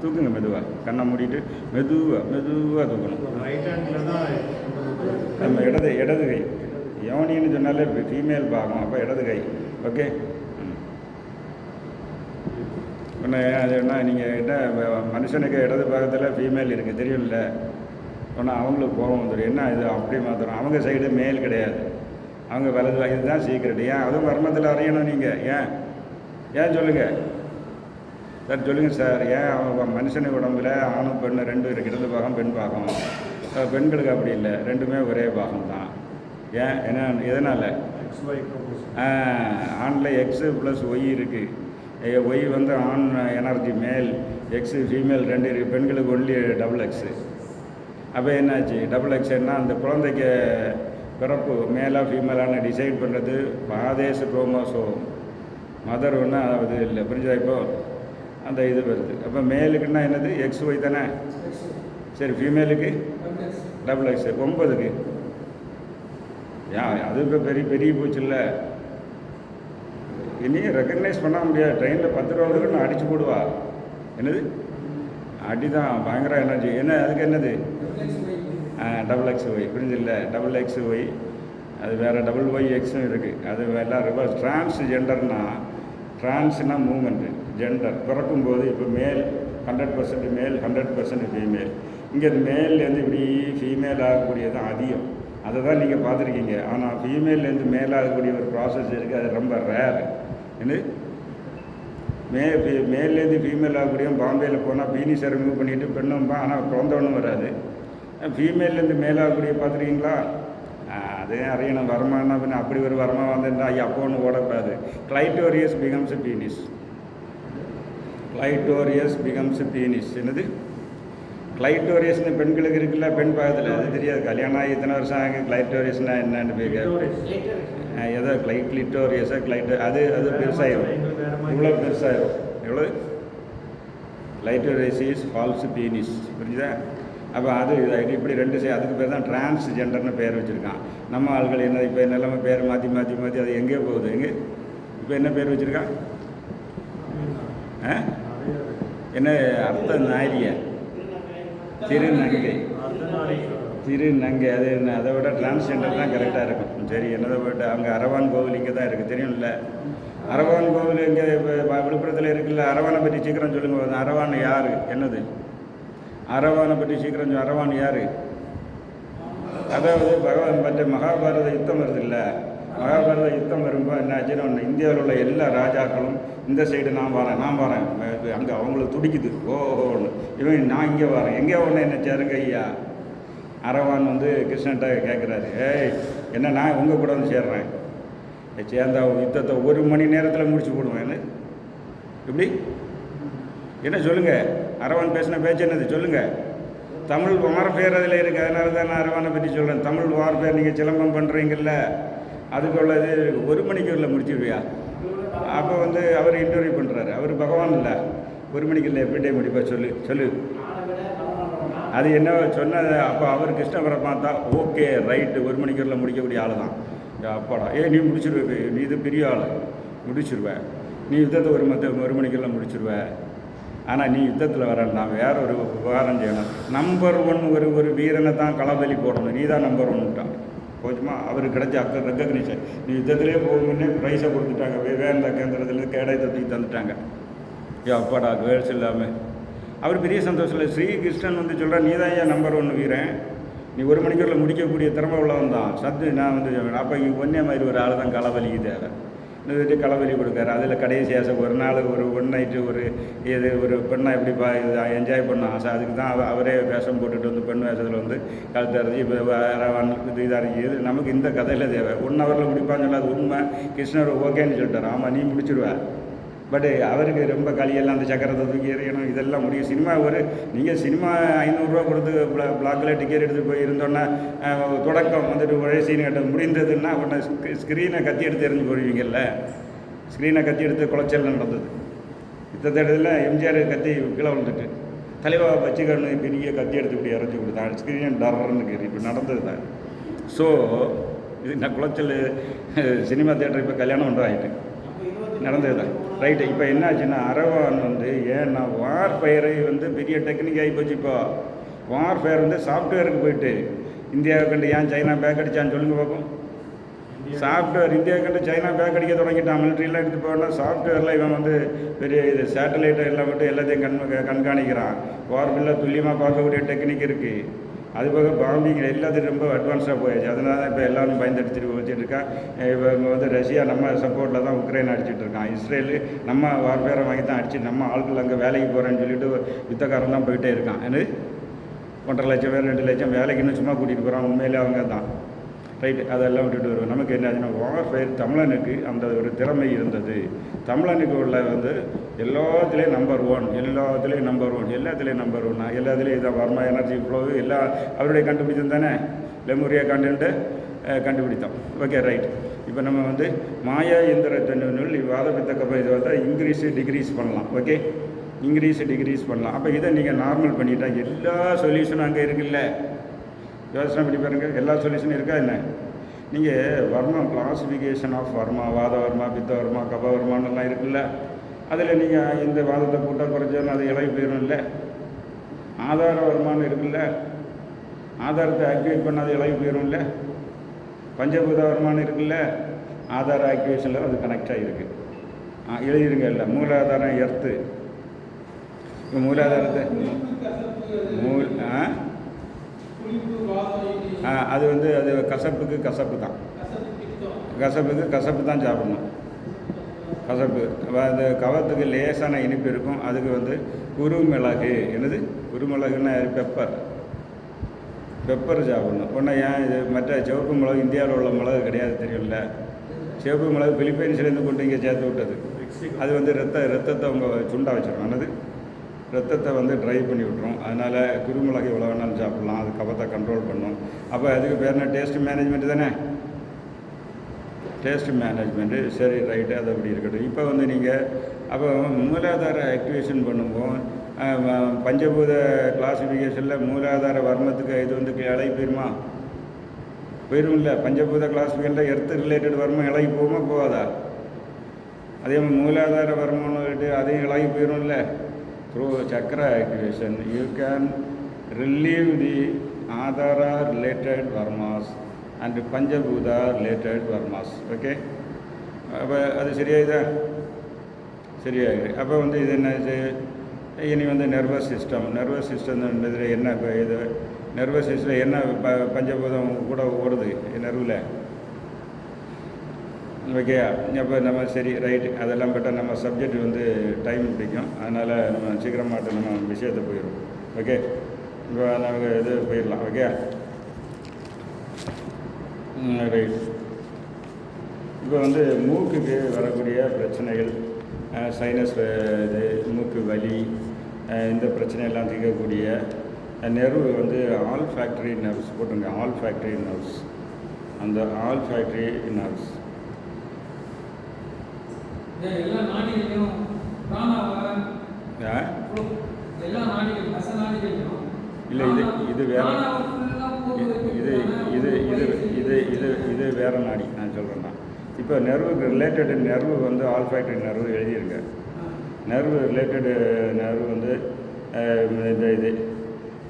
தூக்குங்க மெதுவாக, கண்ணை மூடிட்டு மெதுவாக தூக்கணும். நம்ம இடது கை யோனின்னு சொன்னாலே ஃபீமேல் பாகம், அப்போ இடது கை. ஓகே. ஒன்று அது என்ன, நீங்கள் என்ன மனுஷனுக்கு இடது பாகத்தில் ஃபீமேல் இருக்குது தெரியும்ல. ஒன்று அவங்களுக்கு கோபம் வந்துடும், என்ன இது அப்படி மாத்திரம், அவங்க சைடு மேல் கிடையாது, அவங்க வலது. இதுதான் சீக்கிரட். ஏன் அதுவும் மர்மத்தில் அறியணும் நீங்கள். ஏன் சொல்லுங்கள் சார், சொல்லுங்கள் சார். ஏன் அவங்க மனுஷனுக்கு உடம்புல ஆணும் பெண்ணு ரெண்டும் இருக்குது, இடது பாகம் பெண் பாகம். பெண்களுக்கு அப்படி இல்லை, ரெண்டுமே ஒரே பாகம் தான். ஏன் என்ன எதனால்? ஆணில் எக்ஸு ப்ளஸ் ஒய் இருக்குது. ஒய் வந்து ஆண் எனர்ஜி மேல், எக்ஸு ஃபீமேல் ரெண்டு இருக்குது. பெண்களுக்கு ஒன்லி டபுள் எக்ஸு. அப்போ என்னாச்சு? டபுள் எக்ஸ்னா அந்த குழந்தைக்கு பிறப்பு மேலாக ஃபீமேலான டிசைட் பண்ணுறது பாதேச குரோமோசோம். மதர் ஒன்று அதாவது இல்லை, புரிஞ்சதா? இப்போ அந்த இது வருது. அப்போ மேலுக்குன்னா என்னது? எக்ஸ் ஒய் தானே. சரி, ஃபீமேலுக்கு டபுள் எக்ஸு. 9க்கு அது இப்போ பெரிய போச்சு இல்லை. இனியும் ரெக்கக்னைஸ் பண்ண முடியாது. ட்ரெயினில் 10 ரூபாவுக்கு நான் அடித்து போடுவா. என்னது அடி தான், பயங்கர எனர்ஜி. என்ன அதுக்கு என்னது? Double X Y. புரிஞ்சில்ல? டபுள் எக்ஸ் ஒய் அது வேறு, டபுள் ஒய் எக்ஸும் இருக்குது. அது எல்லாம் ரிவர்ஸ். டிரான்ஸ்ஜெண்டர்னா, டிரான்ஸ்னால் மூமெண்ட்டு, ஜெண்டர் பிறக்கும்போது இப்போ மேல் 100% மேல், 100% ஃபீமேல். இங்கே மேல்லேருந்து இப்படி ஃபீமேல் ஆகக்கூடியது தான் அதிகம். அதை தான் நீங்கள் பார்த்துருக்கீங்க. ஆனால் ஃபீமேல்லேருந்து மேலாகக்கூடிய ஒரு ப்ராசஸ் இருக்குது, அது ரொம்ப ரேர். என்ன மேல்லேருந்து ஃபீமேல் ஆகக்கூடிய பாம்பேயில் போனால் பீனிஸை ரிமூவ் பண்ணிவிட்டு பெண்ணும்பா, ஆனால் குழந்தவனும் வராது. ஃபீமேல்லேருந்து மேலாகக்கூடிய பார்த்துருக்கீங்களா? அதே அறியணும். வருமானா பின்ன அப்படி ஒரு வருமானம் வந்துருந்தா அப்போ ஒன்று ஓடக்கூடாது. Clitoris becomes penis. Clitoris becomes penis. என்னது கிளைட்டோரியஸ்னு பெண்களுக்கு இருக்குல்ல, பெண் பாகத்தில். அது தெரியாது. கல்யாணம் ஆகி இத்தனை வருஷம் ஆகி கிளைட்டோரியஸ்னால் என்னன்னு ஏதோ கிளிட்டோரியஸாக அது பெருசாகிடும். இவ்வளோ பெருசாகிடும். எவ்வளோ? கிளைட்டோரியஸ் இஸ் ஃபால்ஸ் பீனிஸ். புரிஞ்சுதா? அப்போ அது இப்படி ரெண்டு அதுக்கு பேர் தான் டிரான்ஸ்ஜெண்டர்னு பேர் வச்சுருக்கான். நம்ம ஆள்கள் என்ன இப்போ நிலைமை பேர் மாற்றி அது எங்கேயோ போகுது. எங்கே இப்போ என்ன பேர் வச்சுருக்கான்? என்ன அர்த்தம்? நாரிய திருநங்கை. அது என்ன? அதை விட டிரான்ஸ்ஜெண்டர் தான் கரெக்டாக இருக்கும். சரி, என்னதை விட அவங்க அரவான் கோவில் இங்கே தான் இருக்குது, தெரியும்ல? அரவான் கோவில் இங்கே இப்போ விழுப்புரத்தில் இருக்குல்ல. அரவானை பற்றி சீக்கிரம் சொல்லுங்கள். அரவான் யார்? என்னது அரவானை பற்றி சீக்கிரம்? அரவான் யார்? அதாவது பகவான் பற்றி மகாபாரத யுத்தம் வருது இல்லை. மகாபாரத யுத்தம் வரும்போது என்ன ஆச்சுன்னு ஒன்று, இந்தியாவில் உள்ள எல்லா ராஜாக்களும் இந்த சைடு நான் வரேன் அங்கே அவங்களுக்கு துடிக்குது. ஓஹோன்னு இவன் நான் இங்கே வரேன், எங்கே ஒன்று என்ன சேருங்க ஐயா. அரவான் வந்து கிருஷ்ணன்ட்ட கேட்குறாரு, என்ன நான் உங்கள் கூட வந்து சேர்றேன், சேர்ந்தா யுத்தத்தை 1 மணி நேரத்தில் முடிச்சு போடுவேன். இப்படி என்ன சொல்லுங்கள்? அரவான் பேசின பேச்சு என்னது சொல்லுங்கள்? தமிழ் வார்ஃபேர் அதில் இருக்குது. அதனால தான் நான் அரவானை பற்றி சொல்கிறேன். தமிழ் வார்ஃபேர் நீங்கள் சிலம்பம் பண்ணுறீங்கல்ல, அதுக்கு உள்ளது 1 மணிக்குள்ள முடிச்சிடுவியா? அப்போ வந்து அவர் இன்டர்வியூ பண்ணுறாரு. அவர் பகவான் இல்லை, 1 மணிக்கு இல்லை, எப்படி முடிப்பா சொல்லு. அது என்ன சொன்னது? அப்போ அவர் கிருஷ்ண பரமாத்தா ஓகே ரைட்டு 1 மணிக்குள்ள முடிக்கக்கூடிய ஆள் தான். அப்பாடா நீ முடிச்சிருவே, நீ இது பெரிய ஆள், முடிச்சிருவேன். நீ யுத்தத்தை 1 மணிக்குள்ள முடிச்சிருவேன். ஆனால் நீ யுத்தத்தில் வரேன், வேற ஒரு விவகாரம் செய்யணும். நம்பர் 1 ஒரு வீரனை தான் களபலி போடணும், நீ தான் நம்பர் 1ட்டான். போச்சுமா? அவருக்கு கிடைச்ச ரெக்கக்னிஷன். நீ யுத்தத்திலே போகணுன்னே ப்ரைஸை கொடுத்துட்டாங்க. விவேகானந்தா கேந்திரத்துலேருந்து கேடயத்தை தந்துட்டாங்க. அப்பாடா கேர்ள்ஸ் இல்லாமல் அவர் பெரிய சந்தோஷம் இல்லை. ஸ்ரீகிருஷ்ணன் வந்து சொல்கிறேன், நீ தான் ஏன் நம்பர் 1 வீரன், நீ 1 மணிக்குள்ள முடிக்கக்கூடிய திறமை உள்ளவன் தான். நான் வந்து அப்போ ஒன்றே மாதிரி ஒரு ஆள் தான் களபலிக்கு தேவை. இது களவெளி கொடுக்காரு. அதில் கடைசியாக ஒரு நாள் ஒரு 1 நைட்டு ஒரு பெண்ணை எப்படி என்ஜாய் பண்ண ஆசை, அதுக்கு தான் அவரே வேஷம் போட்டுட்டு வந்து பெண் வேஷத்தில் வந்து கழுத்தறிஞ்சி இப்போ இதாக இருக்குது. நமக்கு இந்த கதையில் தேவை. 1 ஹவரில் முடிப்பான்னு சொன்னால் அது உண்மை. கிருஷ்ணர் ஓகேன்னு சொல்லிட்டார். ஆமாம் நீ முடிச்சிடுவேன். பட்டு அவருக்கு ரொம்ப களியெல்லாம் அந்த சக்கரத்தை தூக்கி எறியணும், இதெல்லாம் முடியும். சினிமா நீங்கள் சினிமா 500 ரூபா கொடுத்து பிளாக்கில் டிக்கெட் எடுத்துகிட்டு போய் இருந்தோன்னா தொடக்கம் வந்துட்டு ஒரே சீன் கட்ட முடிந்ததுன்னா உடனே ஸ்க்ரீனை கத்தி எடுத்து எறிஞ்சு போடுவீங்கல்ல. ஸ்க்ரீனை கத்தி எடுத்து குளச்சல் நடந்தது. இத்தனை இடத்துல எம்ஜிஆர் கத்தி கீழே விழுந்துட்டு தலைவா வச்சுக்கணும் பெரிய கத்தி எடுத்து இப்படி இறச்சி கொடுத்தாங்க. ஸ்க்ரீனை டர்ன்னு கீறி இப்போ நடந்தது தான். ஸோ இது நான் குளச்சல் சினிமா தேட்டர் இப்போ கல்யாணம் ஒன்றும் ஆகிட்டு நடந்தது தான். ரைட்டு. இப்போ என்னாச்சுன்னா அரவான் வந்து ஏன்னா வார்ஃபயரை வந்து பெரிய டெக்னிக் ஆகி போச்சு. இப்போ வார்ஃபயர் வந்து சாஃப்ட்வேருக்கு போயிட்டு இந்தியாவை கண்டு ஏன் சைனா பேக் அடித்தான்னு சொல்லுங்கள் பார்ப்போம். சாஃப்ட்வேர் இந்தியா கண்டு சைனா பேக் அடிக்க தொடங்கிட்டான். மிலிட்ரிலாம் எடுத்து போனால் சாஃப்ட்வேரில் இவன் வந்து பெரிய இது சேட்டலைட்டை எல்லாம் விட்டு எல்லாத்தையும் கண்காணிக்கிறான். வார்ஃபயரில் துல்லியமாக பார்க்கக்கூடிய டெக்னிக் இருக்குது. அது போக பாம்பிங் எல்லாத்தையும் ரொம்ப அட்வான்ஸாக போயாச்சு. அதனால தான் இப்போ எல்லோரும் பயந்துடுத்துட்டு வச்சுட்டு இருக்கான். இப்போ வந்து ரஷ்யா நம்ம சப்போர்ட்டில் தான் உக்ரைன் அடிச்சுட்டு இருக்கான். இஸ்ரேலு நம்ம வார்ஃபேரை வாங்கி தான் அடிச்சு நம்ம ஆட்கள் அங்கே வேலைக்கு போகிறேன்னு சொல்லிட்டு யுத்தக்காரன் தான் போயிட்டே இருக்கான். ஏன்னு 1.5 லட்சம் பேர் 2 லட்சம் வேலைக்குன்னு சும்மா கூட்டிகிட்டு போகிறான். உண்மையிலே அவங்க தான் ரைட்டு. அதெல்லாம் விட்டுட்டு வருவோம். நமக்கு என்ன ஆச்சுன்னா வார்ஃபேர் தமிழனுக்கு அந்த ஒரு திறமை இருந்தது. தமிழனுக்கு உள்ள வந்து எல்லாத்துலேயும் நம்பர் 1, எல்லாத்துலேயும் நம்பர் 1, எல்லாத்துலேயும் நம்பர் 1. எல்லாத்துலேயும் இதான் வர்மா எனர்ஜி ஃப்ளோ எல்லாம் அவருடைய கண்டுபிடித்தம் தானே. லெமுரியா கான்டினென்ட்டை கண்டுபிடித்தோம். Okay right. இப்போ நம்ம வந்து மாயா இயந்திரத்தினுள் வாதப்பித்தக்க இது வந்து டிக்ரீஸ் பண்ணலாம். ஓகே, டிக்ரீஸ் பண்ணலாம். அப்போ இதை நீங்கள் நார்மல் பண்ணிட்டா எல்லா சொல்யூஷனும் அங்கே இருக்குல்ல. யோசனை பண்ணி பாருங்கள், எல்லா சொல்யூஷனும் இருக்கா என்ன? நீங்கள் வர்மா கிளாசிஃபிகேஷன் ஆஃப் வர்மா, வாத வர்மா, பித்த வர்மா, கப வர்மானெல்லாம் இருக்குல்ல. அதில் நீங்கள் இந்த வாதத்தை கூட்டால் குறைச்சாலும் அது இலகி போயிடும் இல்லை. ஆதார வர்மான்னு இருக்குல்ல, ஆதாரத்தை ஆக்டிவேட் பண்ண அது இலகி போயிடும் இல்லை. பஞ்சபூத வர்மான்னு இருக்குல்ல, ஆதார ஆக்டிவேஷனில் அது கனெக்ட் ஆகிருக்கு. எழுதிருங்க இல்லை. மூலாதாரம் எர்த்து. இப்போ மூலாதாரத்தை அது வந்து அது கசப்புக்கு கசப்பு தான் சாப்பிடணும். கசப்பு அது கவத்துக்கு லேசான இனிப்பு இருக்கும். அதுக்கு வந்து குருமிளகு. என்னது குருமிளகுன்னா பெப்பர் சாப்பிடணும். ஒன்றா ஏன் இது மற்ற சிவப்பு மிளகு இந்தியாவில் உள்ள மிளகு கிடையாது, தெரியும்ல. சிவப்பு மிளகு பிலிப்பைன்ஸ்லேருந்து கொண்டு இங்கே சேர்த்து விட்டது. அது வந்து ரத்தத்தை அவங்க சுண்டா வச்சிடும். என்னது ரத்தத்தை வந்து ட்ரை பண்ணி விட்டுரும். அதனால் குருமிளகு எவ்வளோ வேணாலும் சாப்பிட்லாம். அது கபத்தை கண்ட்ரோல் பண்ணும். அப்போ அதுக்கு பேர் என்ன? டேஸ்ட் மேனேஜ்மெண்ட்டு தானே. Taste management. சரி ரைட்டு, அது அப்படி இருக்கட்டும். இப்போ வந்து நீங்கள் அப்போ மூலாதார ஆக்டிவேஷன் பண்ணும்போது பஞ்சபூத கிளாஸிஃபிகேஷனில் மூலாதார வர்மத்துக்கு இது வந்து இலகி போயிடும் இல்லை. பஞ்சபூத கிளாஸிஃபிகேஷனில் எர்த்து ரிலேட்டட் வர்மம் இலகி போகுமா போகாதா? அதே மாதிரி மூலாதார வர்மம்னு அதையும் இலகி போயிடும் இல்லை. Through chakra activation, you can relieve the Adhara related varmas and Panjabhuta related varmas. Okay? அப்போ அது சரியாயிதா? சரியாயிடு. அப்போ வந்து இது என்ன? இனி வந்து நர்வஸ் சிஸ்டம்ன்றதுல என்ன? இப்போ இது நர்வஸ் சிஸ்டம் என்ன பஞ்சபூதம் கூட ஓடுது நர்வில். ஓகே, அப்போ நம்ம சரி ரைட்டு. அதெல்லாம் பட்டால் நம்ம சப்ஜெக்ட் வந்து டைம் பிடிக்கும். அதனால் நம்ம சீக்கிரமாட்டு நம்ம விஷயத்தை போயிடும். ஓகே, இப்போ நமக்கு இது போயிடலாம். Okay right. இப்போ வந்து மூக்குக்கு வரக்கூடிய பிரச்சனைகள், சைனஸ் இது, மூக்கு வலி, இந்த பிரச்சனையெல்லாம் தீர்க்கக்கூடிய நெர்வு வந்து ஆல் ஃபேக்டரி நர்வ்ஸ் போட்டுங்க. All factory nerves. அந்த ஆல் ஃபேக்டரி நர்வ்ஸ் எல்லா நாடிகளையும் இல்லை. இது வேற. இது வேற நாடி நான் சொல்கிறேன்னா. இப்போ நெர்வுக்கு ரிலேட்டடு நெர்வு வந்து ஆல் ஃபேக்டரி நெர்வு எழுதியிருங்க. நெர்வு ரிலேட்டடு நெர்வு வந்து இந்த இது.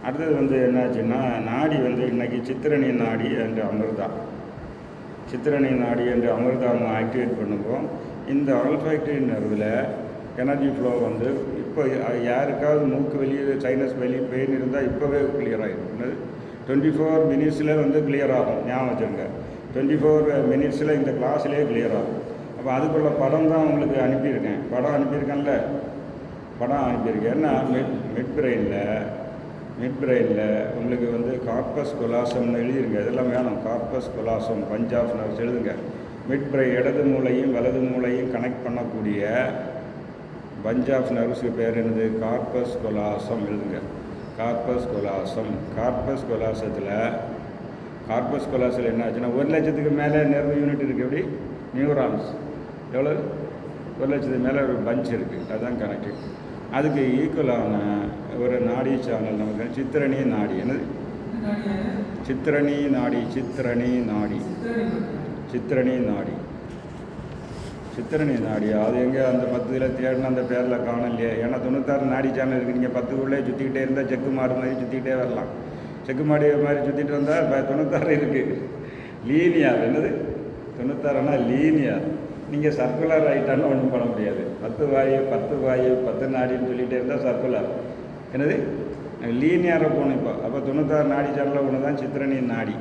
அடுத்தது வந்து என்னாச்சுன்னா நாடி வந்து இன்றைக்கி சித்திரணி நாடி என்று அமிர்தம் ஆக்டிவேட் பண்ணுவோம். இந்த ஆல்ஃபேக்டரி நர்வில் எனர்ஜி ஃப்ளோ வந்து இப்போ யாருக்காவது மூக்கு வெளியே சைனஸ் வெளியே பெயின் இருந்தால் இப்போவே கிளியர் ஆகிடும். 24 மினிட்ஸில் வந்து கிளியர் ஆகும். ஞாபகம் வச்சுருங்க. 24 மினிட்ஸில் இந்த கிளாஸ்லேயே கிளியர் ஆகும். அப்போ அதுக்குள்ள படம் தான் உங்களுக்கு அனுப்பியிருக்கேன். படம் அனுப்பியிருக்கேன். ஏன்னா மிட் பிரெயினில் உங்களுக்கு வந்து கார்பஸ் கொலாசம்னு எழுதிருங்க. இதெல்லாம் வேணும். கார்பஸ் கொலாசம் பஞ்ச் ஆஃப் நர்வ்ஸ் எழுதுங்க. மிட் பிரெயின் இடது மூளையும் வலது மூளையும் கனெக்ட் பண்ணக்கூடிய பஞ்ச் ஆஃப் நர்வ்ஸுக்கு பேர் என்னது? கார்பஸ் கொலாசம் எழுதுங்க. கார்பஸ் கொலாசத்தில் என்ன ஆச்சுன்னா 1 லட்சத்துக்கு மேலே நெர்வு யூனிட் இருக்குது. எப்படி? நியூரான்ஸ் எவ்வளோ? 1 லட்சத்துக்கு மேலே ஒரு பஞ்ச் இருக்குது. அதுதான் கனெக்டு. அதுக்கு ஈக்குவலான ஒரு நாடி சேனல் நமக்கு சித்திரணி நாடி. என்னது? சித்திரணி நாடி. சித்திரணி நாடி அது எங்கே அந்த 10 தேடின அந்த பேரில் காணலையே. ஏன்னா 96 நாடி சேனல் இருக்குது. நீங்கள் 10 சுற்றிக்கிட்டே இருந்தால் செக்கு மாடு மாதிரி சுற்றிக்கிட்டே வரலாம். செக்கு மாடு மாதிரி சுற்றிட்டு வந்தால் இப்போ 96 இருக்குது. லீனியர் என்னது 96னா லீனியர். நீங்கள் சர்க்குலர் ஆகிட்டான்னு ஒன்றும் பண்ண முடியாது. 10 நாடின்னு சொல்லிகிட்டே இருந்தால் சர்க்குலர். என்னது லீனியராக போகணும். அப்போ 96 நாடி சேனலில் ஒன்று தான் சித்திரணி நாடி.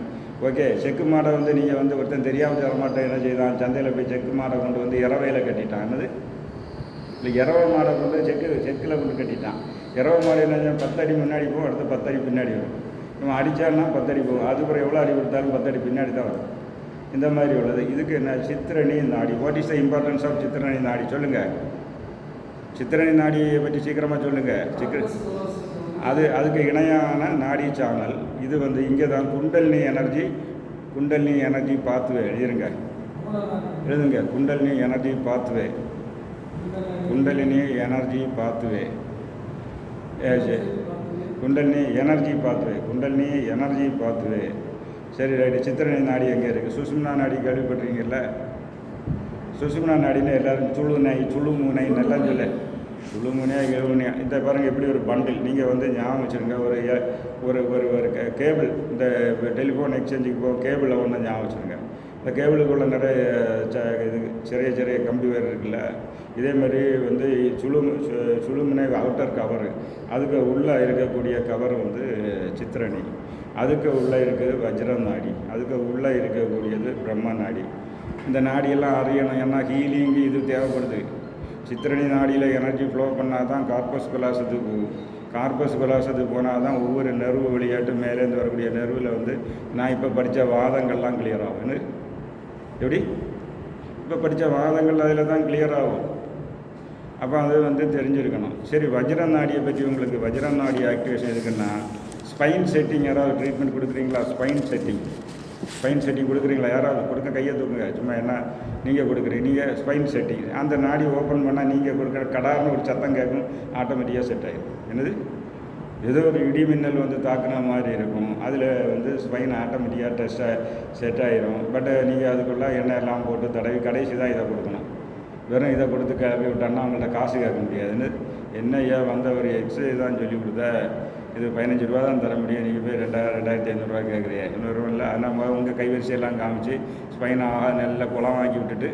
ஓகே. செக்கு மாடை வந்து நீங்கள் வந்து ஒருத்தன் தெரியாமல் தர மாட்டேன் என்ன செய்தான், சந்தையில் போய் செக்கு மாடை கொண்டு வந்து இரவையில் கட்டிட்டான். என்னது இல்லை இரவை மாடை கொண்டு செக்கில் கொண்டு கட்டிட்டான். இரவை மாடு என்ன 10 அடி முன்னாடி போகும், அடுத்து 10 அடி பின்னாடி வரும். இவன் அடித்தான்னா 10 அடி போகும். அதுக்கப்புறம் எவ்வளோ அடி கொடுத்தாலும் 10 அடி பின்னாடி தான் வரும். இந்த மாதிரி உள்ளது. இதுக்கு என்ன சித்திரணி நாடி. What is the importance of சித்திரணி நாடி சொல்லுங்கள். சித்திரணி நாடியை பற்றி சீக்கிரமாக சொல்லுங்கள். அதுக்கு இணையான நாடி சேனல் இது வந்து இங்கே தான் குண்டலினி எனர்ஜி பாத்வே எழுதுங்க. Kundalini energy pathway kundalini energy pathway. சரி ரைட்டு. சித்திரணி நாடி எங்கே இருக்குது? சுஷும்னா நாடி கேள்விப்பட்டிருக்கீங்கல்ல? சுஷும்னா நாடின்னு எல்லோரும் சுழுமுனை நல்லா சொல்ல சுழுமுனையா எழுமுனையா. இந்த பாருங்கள் எப்படி ஒரு பண்டில். நீங்கள் வந்து ஞாபகம் வச்சுருங்க. ஒரு கேபிள், இந்த டெலிஃபோன் எக்ஸ்சேஞ்சுக்கு போக கேபிளை ஒன்று ஞாபகம் வச்சுருங்க. இந்த கேபிளுக்குள்ளே நிறைய இது சிறிய கம்பி வேறு இருக்குல்ல. இதே மாதிரி வந்து சுழுமுனை அவுட்டர் கவரு, அதுக்கு உள்ளே இருக்கக்கூடிய கவர் வந்து சித்திரணி. அதுக்கு உள்ளே இருக்குது வஜ்ரம் நாடி. அதுக்கு உள்ளே இருக்கக்கூடியது பிரம்ம நாடி. இந்த நாடியெல்லாம் அறியணும். ஏன்னா ஹீலிங்கு இது தேவைப்படுது. சித்திரணி நாடியில் எனர்ஜி ஃப்ளோ பண்ணால் தான் கார்பஸ் கலாசத்துக்கு போகும். கார்பஸ் கலாசத்துக்கு போனால் தான் ஒவ்வொரு நெர்வு விளையாட்டு மேலேருந்து வரக்கூடிய நெர்வில் வந்து நான் இப்போ படித்த வாதங்கள்லாம் கிளியர் ஆகும். எப்படி இப்போ படித்த வாதங்கள் அதில் தான் கிளியர் ஆகும். அப்போ அது வந்து தெரிஞ்சிருக்கணும். சரி, வஜ்ர நாடியை பற்றி உங்களுக்கு வஜ்ர நாடி ஆக்டிவேஷன் எதுக்குன்னா ஸ்பைன் செட்டிங் யாராவது ட்ரீட்மெண்ட் கொடுக்குறீங்களா? ஸ்பைன் செட்டிங் கொடுக்குறீங்களா? யாராவது கொடுக்க கையை தூக்குங்க. சும்மா என்ன நீங்கள் கொடுக்குறீங்க. நீங்கள் ஸ்பைன் செட்டிங் அந்த நாடி ஓப்பன் பண்ணால் நீங்கள் கொடுக்குற கடார்னு ஒரு சத்தம் கேட்கும், ஆட்டோமேட்டிக்காக செட் ஆகிடும். என்னது ஏதோ ஒரு இடி மின்னல் வந்து தாக்குன மாதிரி இருக்கும். அதில் வந்து ஸ்பைன் ஆட்டோமேட்டிக்காக செட் ஆகிடும். பட் நீங்கள் அதுக்குள்ளே எண்ணெய் எல்லாம் போட்டு தடவி கடைசி தான் இதை கொடுக்கணும். வெறும் இதை கொடுத்து கிளப்பி விட்டோன்னா அவங்கள்ட்ட காசு கேட்க முடியாதுன்னு. என்னையா வந்த ஒரு எக்ஸசைஸ் தான் சொல்லி கொடுத்தா இது 15 ரூபா தான் தர முடியும். நீங்கள் போய் 2500 கேட்குறீங்க. இன்னொரு இல்லை நம்ம உங்கள் கைவரிசையெல்லாம் காமிச்சு ஸ்பைனாக நல்ல குளம் வாங்கி விட்டுட்டு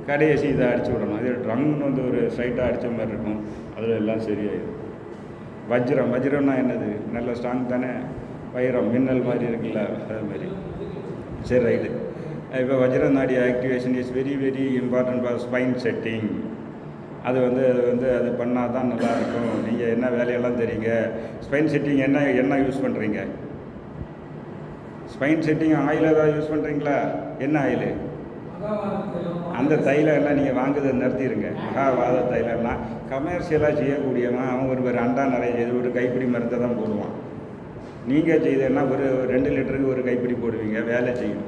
கடைசி இதை அடித்து விடணும். இது ட்ரம்னு வந்து ஒரு ஸ்ட்ரைட்டாக அடித்த மாதிரி இருக்கும். அதில் எல்லாம் சரியாயிடும். வஜ்ரம்னா என்னது? நல்ல ஸ்ட்ராங் தானே. வைரம் மின்னல் மாதிரி இருக்குல்ல, அது மாதிரி. சரி ரைட்டு. இப்போ வஜ்ர நாடி activation is very very important for spine setting. அது பண்ணால் தான் நல்லாயிருக்கும். நீங்கள் என்ன வேலையெல்லாம் தெரியுங்க. ஸ்பைன் செட்டிங் என்ன யூஸ் பண்ணுறீங்க? ஸ்பைன் செட்டிங் ஆயில் ஏதாவது யூஸ் பண்ணுறீங்களா? என்ன ஆயில்? அந்த தைலம் எல்லாம் நீங்கள் வாங்குறதை நிறுத்திடுங்க. மகாவாத தைலம்னா கமர்ஷியலாக செய்யக்கூடியவன் அவன் ஒரு அண்டா நிறைய செய்து ஒரு கைப்பிடி மருந்தை தான் போடுவான். நீங்கள் செய்தேன்னா ஒரு 2 லிட்டருக்கு ஒரு கைப்பிடி போடுவீங்க, வேலை செய்யும்.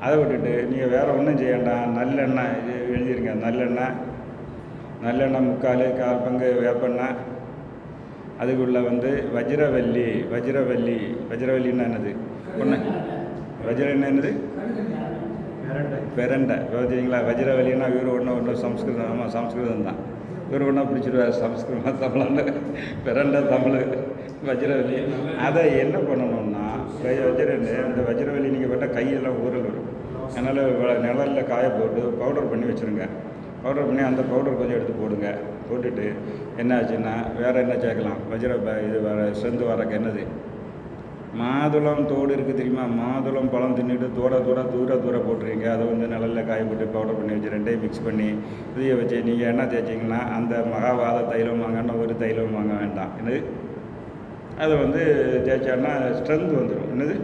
அதை விட்டுட்டு நீங்கள் வேறு ஒன்றும் செய்ய வேண்டாம். நல்லெண்ணெய் எழுதிருங்க. நல்லெண்ணெய் 3/4 பங்கு வேப்பெண்ணெய். அதுக்குள்ளே வந்து வஜ்ரவல்லின்னா என்னது? வஜ்ரம் என்னது? பெரண்டை. பார்த்தீங்களா? வஜ்ரவல்லின்னா இவர் ஒன்று சம்ஸ்கிருதம். ஆமாம், சம்ஸ்கிருதம் தான். இவர் ஒன்றா பிடிச்சிருவார். சம்ஸ்கிருதம் தமிழான பெரண்டை தமிழ் வஜ்ரவல்லி. அதை என்ன பண்ணணும்னா இந்த வஜ்ரவல்லி நீங்கள் பார்த்தா கையெல்லாம் ஊறல் வரும். அதனால் நிழலில் காய போட்டு பவுடர் பண்ணி வச்சுருங்க. பவுடர் பண்ணி அந்த பவுடர் கொஞ்சம் எடுத்து போடுங்க. போட்டுட்டு என்ன ஆச்சுன்னா வேறு என்ன சேர்க்கலாம்? இது செந்து வரக்கு என்னது? மாதுளம் தோடு இருக்குது தெரியுமா? மாதுளம் பழம் தின்னுட்டு தூர போட்டுருங்க. அதை வந்து நிழலில் காய போட்டு பவுடர் பண்ணி வச்சு 2யும் மிக்ஸ் பண்ணி இதையை வச்சு நீங்கள் என்ன தேய்ச்சிங்கன்னா அந்த மகாவாத தைலம் வாங்கன்னா ஒரு தைலம் வாங்க வேண்டாம். என்னது? அதை வந்து தேய்ச்சான்னா ஸ்ட்ரென்த் வந்துடும். என்னது?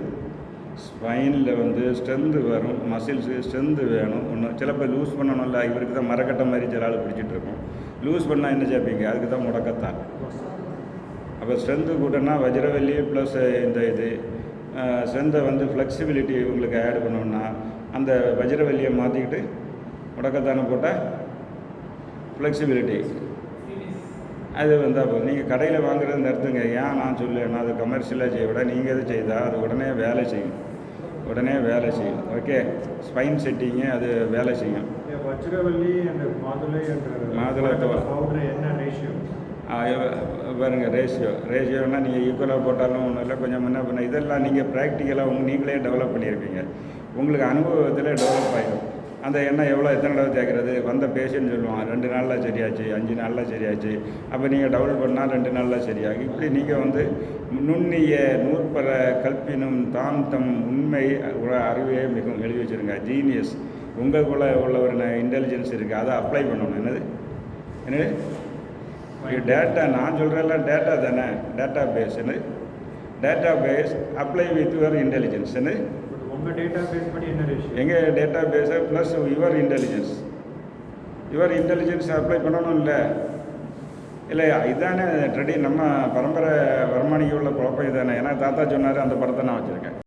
ஸ்பைனில் வந்து ஸ்ட்ரென்த்து வரும். மசில்ஸு ஸ்ட்ரென்த்து வேணும். ஒன்று சிலப்போ லூஸ் பண்ணணும்ல. இவருக்கு தான் மரக்கட்டை மாதிரி சில ஆள் பிடிச்சிட்ருக்கோம். லூஸ் பண்ணால் என்ன சேர்ப்பீங்க? அதுக்கு தான் முடக்கத்தான். அப்போ ஸ்ட்ரென்த்து கூட்டனா வஜ்ரவல்லி ப்ளஸ் இந்த ஸ்ட்ரென்த்தை வந்து ஃப்ளெக்சிபிலிட்டி உங்களுக்கு ஆட் பண்ணோன்னா அந்த வஜ்ரவல்லியை மாற்றிக்கிட்டு முடக்கத்தானே போட்டால் ஃப்ளெக்சிபிலிட்டி அது வந்து அப்போ நீங்கள் கடையில் வாங்குறது நிறுத்துங்க. ஏன் நான் சொல்லுவேன்னா அது கமர்ஷியலாக செய்ய விட நீங்கள் எது செய்தால் அது உடனே வேலை செய்யும். உடனே வேலை செய்யும். ஓகே, ஸ்பைன் செட்டிங்கு அது வேலை செய்யும். வஜ்ரவல்லி and மாதுளை and மாதுளை powder என்ன ரேஷியோ? பாருங்கள், ரேஷியோனால் நீங்கள் ஈக்குவலாக போட்டாலும் ஒன்றும் இல்லை, கொஞ்சம் முன்ன பின்ன இதெல்லாம் நீங்கள் ப்ராக்டிக்கலாக நீங்களே டெவலப் பண்ணியிருப்பீங்க. உங்களுக்கு அனுபவத்தில் டெவலப் ஆகிடும். அந்த எண்ணெய் எத்தனை தடவை தேய்க்கிறது, வந்த பேஷண்ட் சொல்லுவான் 2 நாளில் சரியாச்சு, 5 நாளில் சரியாச்சு. அப்போ நீங்கள் டெவலப் பண்ணால் 2 நாளில் சரியாகும். இப்படி நீங்கள் நுண்ணிய நூற்பர கல்பினும் தாம் தம் உண்மை அறிவையே மிகவும் எழுதி வச்சுருங்க. ஜீனியஸ் உங்களுக்குள்ளே உள்ள ஒரு இன்டெலிஜென்ஸ் இருக்குது, அதை அப்ளை பண்ணணும். என்னது டேட்டா நான் சொல்கிறேன்ல, டேட்டா தானே, data base. Data base apply with your intelligence. உங்கள் டேட்டா பேஸ் படி என்ன ரேஷியோ? எங்கள் டேட்டா பேஸை ப்ளஸ் யுவர் இன்டெலிஜென்ஸ் அப்ளை பண்ணணும். இல்லை இதுதானே நம்ம பரம்பரை வருமானிக்கு உள்ள குழப்பம் இதுதானே. ஏன்னா தாத்தா சொன்னார், அந்த படத்தை நான் வச்சுருக்கேன்.